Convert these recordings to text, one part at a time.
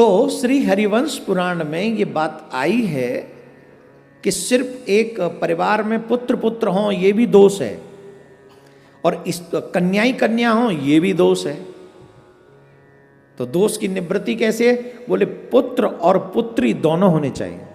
तो श्री हरिवंश पुराण में ये बात आई है कि सिर्फ एक परिवार में पुत्र पुत्र हों ये भी दोष है, और इस कन्या ही कन्या हो ये भी दोष है। तो दोष की निवृत्ति कैसे है? बोले पुत्र और पुत्री दोनों होने चाहिए।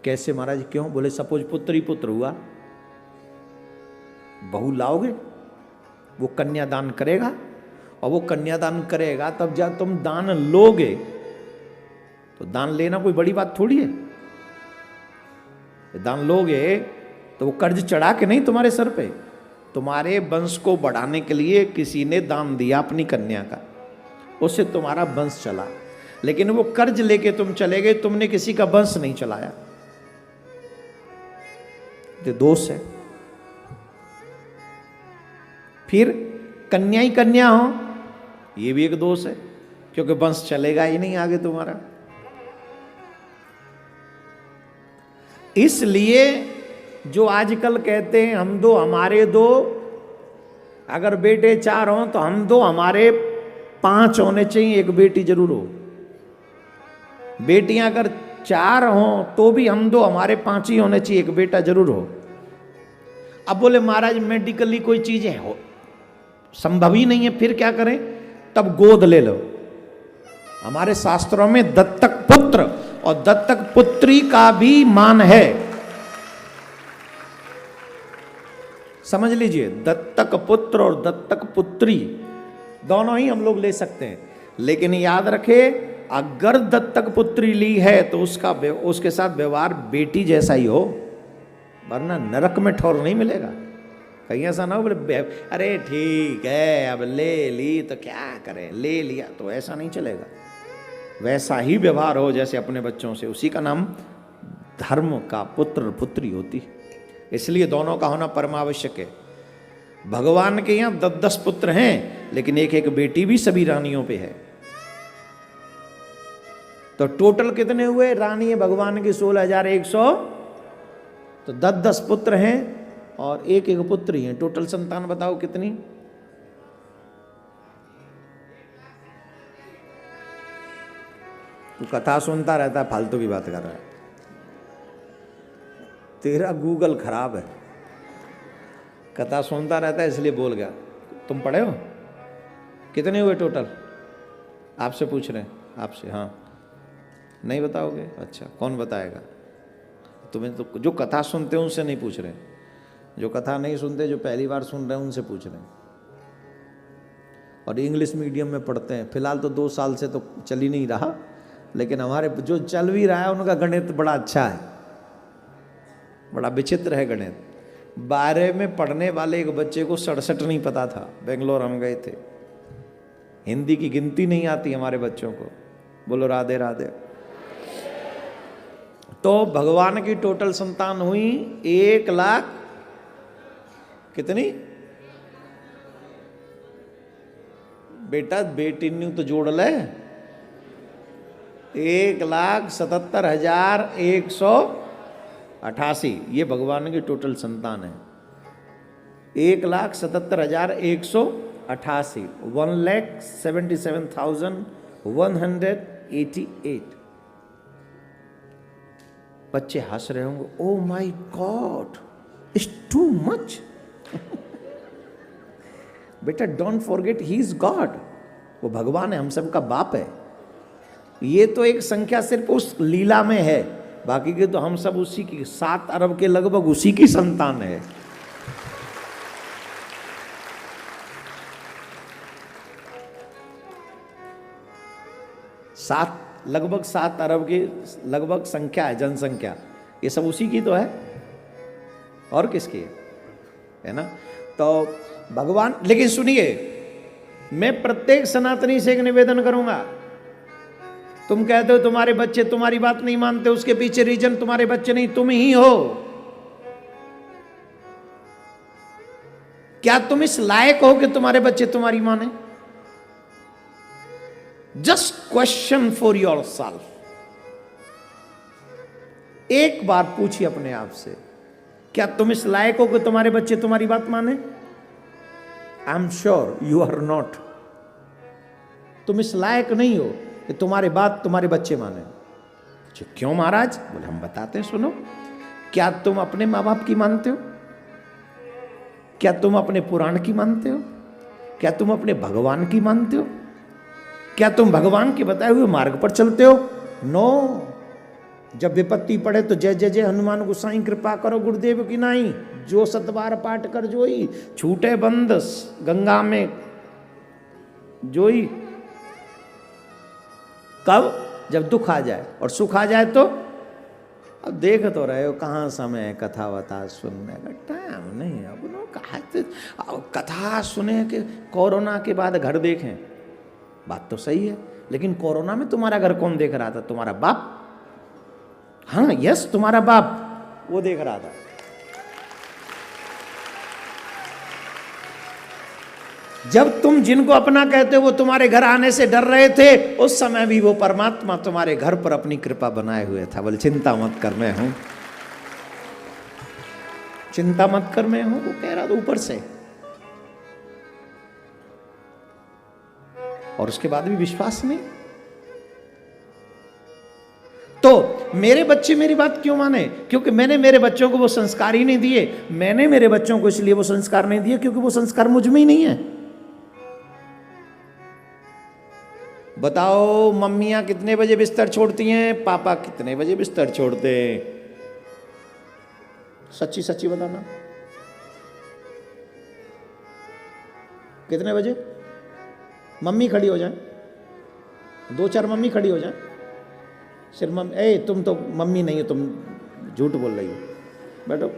कैसे महाराज, क्यों? बोले सपोज पुत्र ही पुत्र हुआ, बहू लाओगे, वो कन्यादान करेगा, और वो कन्यादान करेगा तब जब तुम दान लोगे, तो दान लेना कोई बड़ी बात थोड़ी है। दान लोगे तो वो कर्ज चढ़ा के नहीं तुम्हारे सर पे, तुम्हारे वंश को बढ़ाने के लिए किसी ने दान दिया अपनी कन्या का, उससे तुम्हारा वंश चला। लेकिन वो कर्ज लेके तुम चले गए, तुमने किसी का वंश नहीं चलाया, तो दोष है। फिर कन्या ही कन्या हो ये भी एक दोष है, क्योंकि वंश चलेगा ही नहीं आगे तुम्हारा। इसलिए जो आजकल कहते हैं हम दो हमारे दो, अगर बेटे 4 हों तो हम दो हमारे 5 होने चाहिए, एक बेटी जरूर हो। बेटियां अगर 4 हों तो भी हम दो हमारे 5 ही होने चाहिए, एक बेटा जरूर हो। अब बोले महाराज मेडिकली कोई चीजें हो संभव ही नहीं है, फिर क्या करें? तब गोद ले लो। हमारे शास्त्रों में दत्तक पुत्र और दत्तक पुत्री का भी मान है, समझ लीजिए। दत्तक पुत्र और दत्तक पुत्री दोनों ही हम लोग ले सकते हैं, लेकिन याद रखे अगर दत्तक पुत्री ली है तो उसके साथ व्यवहार बेटी जैसा ही हो, वरना नरक में ठौर नहीं मिलेगा। कहीं ऐसा ना हो बोले अरे ठीक है अब ले ली तो क्या करें, ले लिया, तो ऐसा नहीं चलेगा। वैसा ही व्यवहार हो जैसे अपने बच्चों से, उसी का नाम धर्म का पुत्र पुत्री होती। इसलिए दोनों का होना परमावश्यक है। भगवान के यहाँ 10-10 पुत्र हैं, लेकिन एक एक बेटी भी सभी रानियों पे है। तो टोटल कितने हुए? रानी है भगवान की 16,100, तो 10-10 पुत्र हैं और एक एक पुत्री हैं। टोटल संतान बताओ कितनी? तू कथा सुनता रहता है, फालतू की बात कर रहा है। तेरा गूगल खराब है, कथा सुनता रहता है इसलिए बोल गया। तुम पढ़े हो? कितने हुए टोटल? आपसे पूछ रहे हैं, आपसे। हाँ, नहीं बताओगे? अच्छा, कौन बताएगा तुम्हें? तो जो कथा सुनते हैं उनसे नहीं पूछ रहे, जो कथा नहीं सुनते, जो पहली बार सुन रहे हैं उनसे पूछ रहे हैं। और इंग्लिश मीडियम में पढ़ते हैं। फिलहाल तो 2 साल से तो चल ही नहीं रहा, लेकिन हमारे जो चल भी रहा है उनका गणित बड़ा अच्छा है, बड़ा विचित्र है गणित। 12 में पढ़ने वाले एक बच्चे को 67 नहीं पता था। बेंगलोर हम गए थे, हिंदी की गिनती नहीं आती हमारे बच्चों को। बोलो राधे राधे। तो भगवान की टोटल संतान हुई 1 लाख कितनी? बेटा बेटी न्यू तो जोड़ ले, 1,77,188 ये भगवान की टोटल संतान है। 1,77,188, 1,77,188 बच्चे हंस रहे होंगे, oh my God it's too much. बेटा don't forget he is God, वो भगवान है, हम सबका बाप है। ये तो एक संख्या सिर्फ उस लीला में है, बाकी के तो हम सब उसी की 7 अरब के लगभग उसी की संतान है। लगभग 7 अरब की लगभग संख्या है, जनसंख्या, ये सब उसी की तो है, और किसकी है ना? तो भगवान, लेकिन सुनिए, मैं प्रत्येक सनातनी से एक निवेदन करूंगा। तुम कहते हो तुम्हारे बच्चे तुम्हारी बात नहीं मानते, उसके पीछे रीजन तुम्हारे बच्चे नहीं, तुम ही हो। क्या तुम इस लायक हो कि तुम्हारे बच्चे तुम्हारी माने? Just question for your self. एक बार पूछिए अपने आप से, क्या तुम इस लायक हो कि तुम्हारे बच्चे तुम्हारी बात माने? I am sure you are not. तुम इस लायक नहीं हो कि तुम्हारे बात तुम्हारे बच्चे माने। क्यों महाराज? बोले हम बताते हैं, सुनो। क्या तुम अपने माँ बाप की मानते हो? क्या तुम अपने पुराण की मानते हो? क्या तुम अपने भगवान की मानते हो? क्या तुम भगवान के बताए हुए मार्ग पर चलते हो? नो। जब विपत्ति पड़े तो जय जय जय हनुमान गोसाई कृपा करो गुरुदेव की नाही, जो सतबार पाठ कर जोई, छूटे बंद गंगा में जोई। कब? जब दुख आ जाए, और सुख आ जाए तो अब देख तो रहे हो कहाँ समय है कथा वथा सुनने का, टाइम नहीं है। अब लोग कथा सुने कि कोरोना के बाद घर देखें, बात तो सही है, लेकिन कोरोना में तुम्हारा घर कौन देख रहा था? तुम्हारा बाप। हाँ यस, तुम्हारा बाप वो देख रहा था। जब तुम जिनको अपना कहते हो वो तुम्हारे घर आने से डर रहे थे, उस समय भी वो परमात्मा तुम्हारे घर पर अपनी कृपा बनाए हुए था। बोले चिंता मत कर, मैं हूं, चिंता मत कर, मैं हूं। वो कह रहा था ऊपर से, और उसके बाद भी विश्वास नहीं। तो मेरे बच्चे मेरी बात क्यों माने? क्योंकि मैंने मेरे बच्चों को वो संस्कार ही नहीं दिए। मैंने मेरे बच्चों को इसलिए वो संस्कार नहीं दिए क्योंकि वो संस्कार मुझ में ही नहीं है। बताओ मम्मियां कितने बजे बिस्तर छोड़ती हैं, पापा कितने बजे बिस्तर छोड़ते हैं? सच्ची सच्ची बताना, कितने बजे? मम्मी खड़ी हो जाए, दो चार मम्मी खड़ी हो जाए, सिर्फ मम्मी। ए तुम तो मम्मी नहीं हो, तुम झूठ बोल रही हो, बैठो।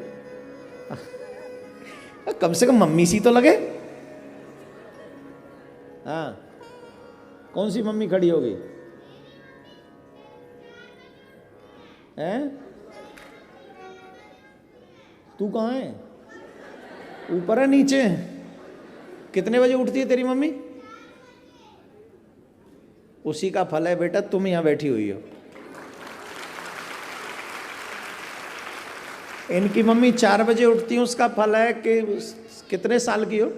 कम से कम मम्मी सी तो लगे। हाँ, कौन सी मम्मी खड़ी हो गई? हैं? तू कहाँ है? ऊपर है नीचे? कितने बजे उठती है तेरी मम्मी? उसी का फल है बेटा, तुम यहां बैठी हुई हो। इनकी मम्मी 4 बजे उठती है, उसका फल है कि कितने साल की हो?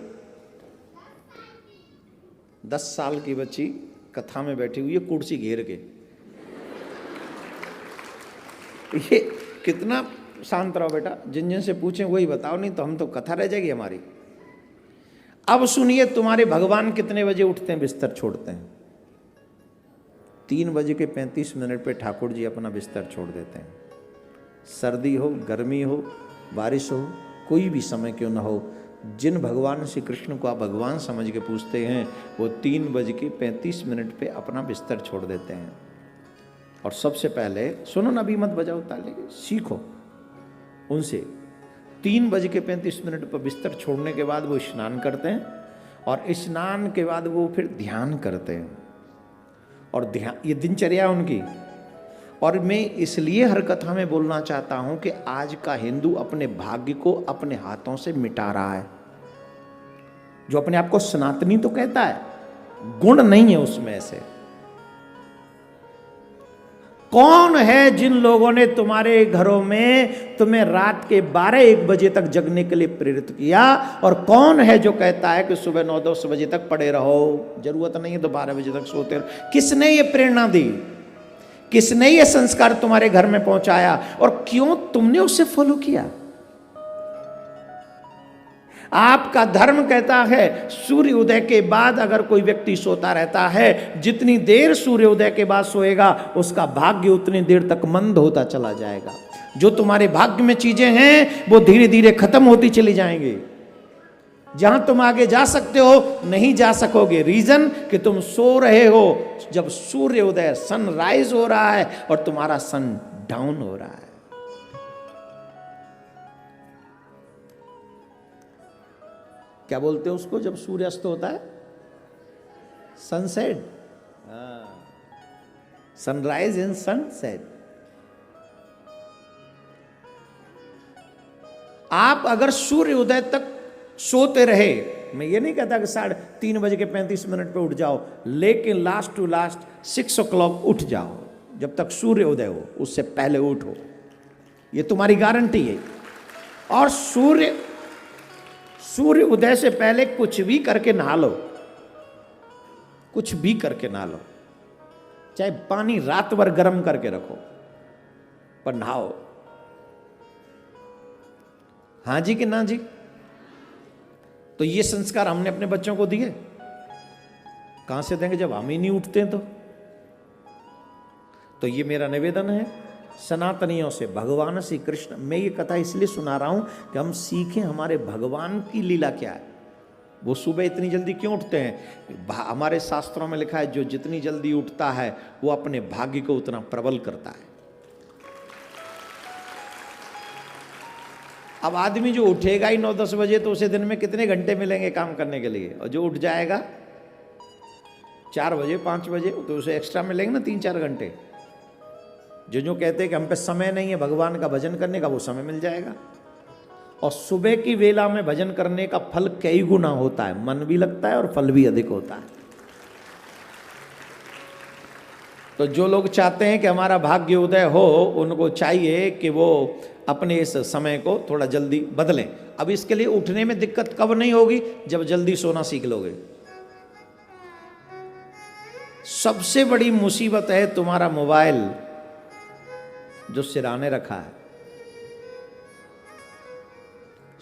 10 साल की बच्ची कथा में बैठी हुई है कुर्सी घेर के। ये कितना शांत रहो बेटा, जिन जिन से पूछें वही बताओ, नहीं तो हम तो कथा रह जाएगी हमारी। अब सुनिए, तुम्हारे भगवान कितने बजे उठते हैं, बिस्तर छोड़ते हैं? 3 बजे के 35 मिनट पे ठाकुर जी अपना बिस्तर छोड़ देते हैं। सर्दी हो, गर्मी हो, बारिश हो, कोई भी समय क्यों ना हो, जिन भगवान श्री कृष्ण को आप भगवान समझ के पूछते हैं, वो 3 बज के 35 मिनट पे अपना बिस्तर छोड़ देते हैं। और सबसे पहले सुनो ना, अभी मत बजाओ ताली, सीखो उनसे। 3 बज के 35 मिनट पर बिस्तर छोड़ने के बाद वो स्नान करते हैं, और स्नान के बाद वो फिर ध्यान करते हैं। और ध्यान, ये दिनचर्या उनकी। और मैं इसलिए हर कथा में बोलना चाहता हूं कि आज का हिंदू अपने भाग्य को अपने हाथों से मिटा रहा है। जो अपने आप को सनातनी तो कहता है, गुण नहीं है उसमें से। कौन है जिन लोगों ने तुम्हारे घरों में तुम्हें रात के 12-1 बजे तक जगने के लिए प्रेरित किया? और कौन है जो कहता है कि सुबह 9-10 बजे तक पड़े रहो, जरूरत नहीं है तो 12 बजे तक सोते रहो? किसने ये प्रेरणा दी? किसने ये संस्कार तुम्हारे घर में पहुंचाया? और क्यों तुमने उसे फॉलो किया? आपका धर्म कहता है सूर्य उदय के बाद अगर कोई व्यक्ति सोता रहता है, जितनी देर सूर्य उदय के बाद सोएगा उसका भाग्य उतनी देर तक मंद होता चला जाएगा। जो तुम्हारे भाग्य में चीजें हैं वो धीरे धीरे खत्म होती चली जाएंगी। जहां तुम आगे जा सकते हो नहीं जा सकोगे। रीजन कि तुम सो रहे हो जब सूर्य उदय, सनराइज हो रहा है और तुम्हारा सन डाउन हो रहा है। क्या बोलते हो उसको जब सूर्य अस्त होता है? सनसेट। Sunrise and sunset. आप अगर सूर्य उदय तक सोते रहे, मैं ये नहीं कहता कि 3:30 बजे के 35 मिनट पे उठ जाओ, लेकिन लास्ट टू लास्ट 6 o'clock उठ जाओ। जब तक सूर्य उदय हो उससे पहले उठो, ये तुम्हारी गारंटी है। और सूर्य उदय से पहले कुछ भी करके नहा लो, कुछ भी करके नहा लो, चाहे पानी रात भर गर्म करके रखो, पर नहाओ। हाँ जी कि ना जी? तो ये संस्कार हमने अपने बच्चों को दिए? कहां से देंगे जब हम ही नहीं उठते तो ये मेरा निवेदन है सनातनियों से, भगवान श्री कृष्ण। मैं ये कथा इसलिए सुना रहा हूं कि हम सीखें हमारे भगवान की लीला क्या है। वो सुबह इतनी जल्दी क्यों उठते हैं? हमारे शास्त्रों में लिखा है जो जितनी जल्दी उठता है वो अपने भाग्य को उतना प्रबल करता है। अब आदमी जो उठेगा ही 9-10 बजे तो उसे दिन में कितने घंटे मिलेंगे काम करने के लिए, और जो उठ जाएगा 4 बजे 5 बजे तो उसे एक्स्ट्रा मिलेंगे ना 3-4 घंटे। जो कहते हैं कि हम पे समय नहीं है भगवान का भजन करने का, वो समय मिल जाएगा। और सुबह की वेला में भजन करने का फल कई गुना होता है, मन भी लगता है और फल भी अधिक होता है। तो जो लोग चाहते हैं कि हमारा भाग्य उदय हो, उनको चाहिए कि वो अपने इस समय को थोड़ा जल्दी बदलें। अब इसके लिए उठने में दिक्कत कब नहीं होगी? जब जल्दी सोना सीख लोगे। सबसे बड़ी मुसीबत है तुम्हारा मोबाइल जो सिराने रखा है।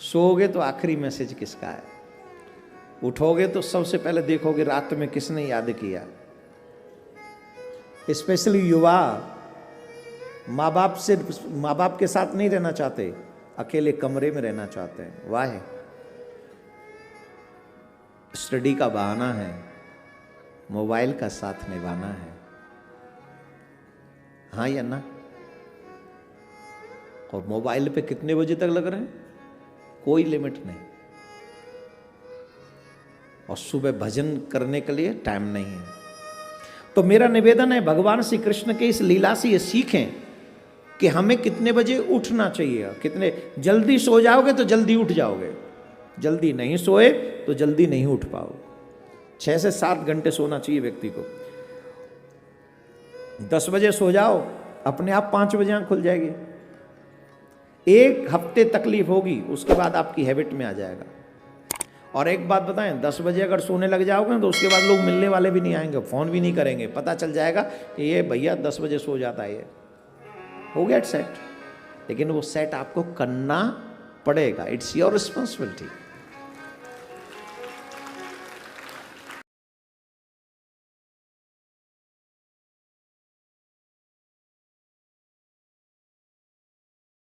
सोओगे तो आखिरी मैसेज किसका है, उठोगे तो सबसे पहले देखोगे रात में किसने याद किया। स्पेशली युवा माँ बाप के साथ नहीं रहना चाहते, अकेले कमरे में रहना चाहते हैं। वाह, स्टडी का बहाना है, मोबाइल का साथ निभाना है। हाँ या ना? और मोबाइल पे कितने बजे तक लग रहे हैं? कोई लिमिट नहीं। और सुबह भजन करने के लिए टाइम नहीं है। तो मेरा निवेदन है भगवान श्री कृष्ण के इस लीला से ये सीखें कि हमें कितने बजे उठना चाहिए। कितने जल्दी सो जाओगे तो जल्दी उठ जाओगे, जल्दी नहीं सोए तो जल्दी नहीं उठ पाओगे। 6 से 7 घंटे सोना चाहिए व्यक्ति को। 10 बजे सो जाओ, अपने आप 5 बजे आंख खुल जाएगी। 1 हफ्ते तकलीफ होगी, उसके बाद आपकी हैबिट में आ जाएगा। और एक बात बताएं, 10 बजे अगर सोने लग जाओगे तो उसके बाद लोग मिलने वाले भी नहीं आएंगे, फोन भी नहीं करेंगे। पता चल जाएगा कि ये भैया 10 बजे सो जाता है, ये हो गया सेट। लेकिन वो सेट आपको करना पड़ेगा, इट्स योर रिस्पॉन्सिबिलिटी।